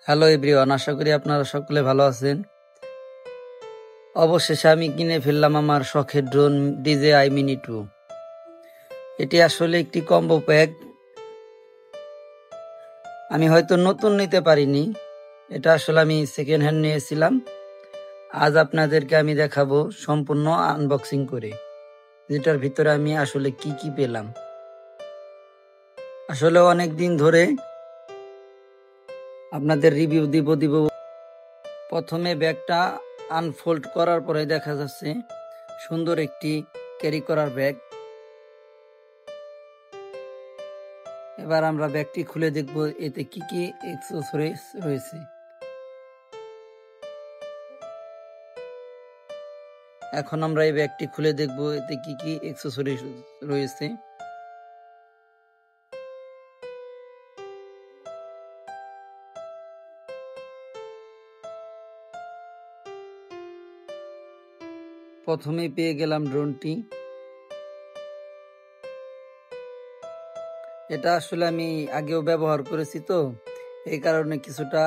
Hello everyone, আশা করি আপনারা সকলে ভালো আছেন। অবশেষে আমি কিনে ফেললাম আমার শখের ড্রোন DJI Mini 2। এটি আসলে একটি কম্বো প্যাক। আমি হয়তো নতুন নিতে পারিনি, এটা আসলে আমি সেকেন্ড হ্যান্ড নিয়েছিলাম। আজ আপনাদেরকে আমি দেখাবো সম্পূর্ণ আনবক্সিং করে, যেটার ভিতরে আমি আসলে কি কি পেলাম। আসলে অনেক দিন ধরে আপনাদের রিভিউ দিব। প্রথমে ব্যাগটা আনফোল্ড করার পরে দেখা যাচ্ছে সুন্দর একটি ক্যারি করার ব্যাগ। এবার আমরা ব্যাগটি খুলে দেখব এতে কি কি অ্যাক্সেসরিজ রয়েছে। এখন আমরা এই ব্যাগটি খুলে দেখব এতে কি কি অ্যাক্সেসরিজ রয়েছে। প্রথমে পেয়ে গেলাম ড্রোনটি। এটা আসলে আমি আগেও ব্যবহার করেছি, তো এই কারণে কিছুটা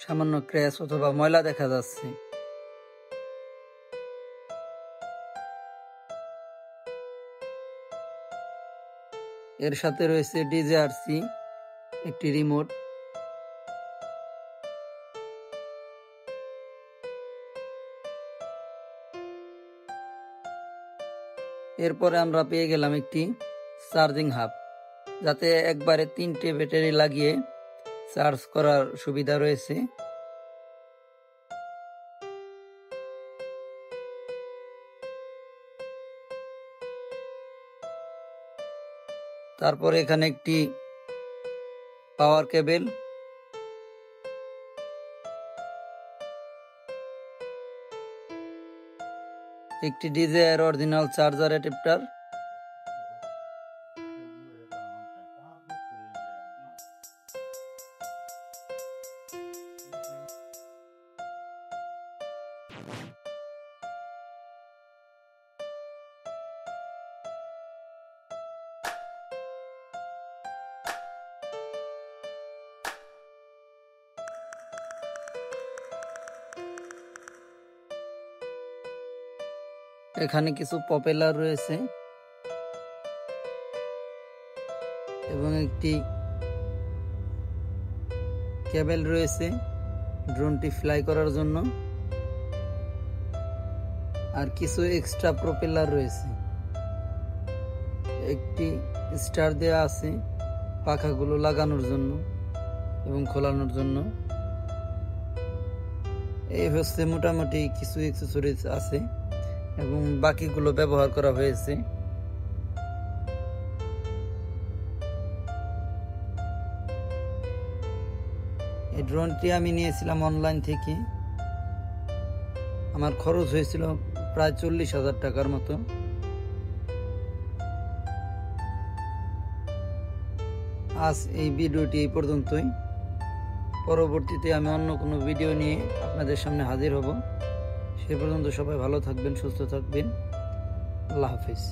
সামান্য ক্র্যাশ অথবা ময়লা দেখা যাচ্ছে। এর সাথে রয়েছে DJRC একটি রিমোট। এরপরে আমরা পেয়ে গেলাম একটি চার্জিং হাব, যাতে একবারে 3টে ব্যাটারি লাগিয়ে চার্জ করার সুবিধা রয়েছে। তারপরে এখানে একটি পাওয়ার কেবল, একটি DJI অরিজিনাল চার্জার অ্যাডাপ্টার, এখানে কিছু প্রপেলার রয়েছে এবং একটি কেবল রয়েছে ড্রোনটি ফ্লাই করার জন্য, আর কিছু এক্সট্রা প্রপেলার রয়েছে। একটি স্টার দেয়া আছে পাখাগুলো লাগানোর জন্য এবং খোলানোর জন্য। এই হচ্ছে মোটামুটি কিছু অ্যাক্সেসরিজ আছে এবং বাকিগুলো ব্যবহার করা হয়েছে। এই ড্রোনটি আমি নিয়েছিলাম অনলাইন থেকে। আমার খরচ হয়েছিল প্রায় 40,000 টাকার মতো। আজ এই ভিডিওটি এই পর্যন্তই। পরবর্তীতে আমি অন্য কোনো ভিডিও নিয়ে আপনাদের সামনে হাজির হব। সে পর্যন্ত সবাই ভালো থাকবেন, সুস্থ থাকবেন। আল্লাহ হাফিজ।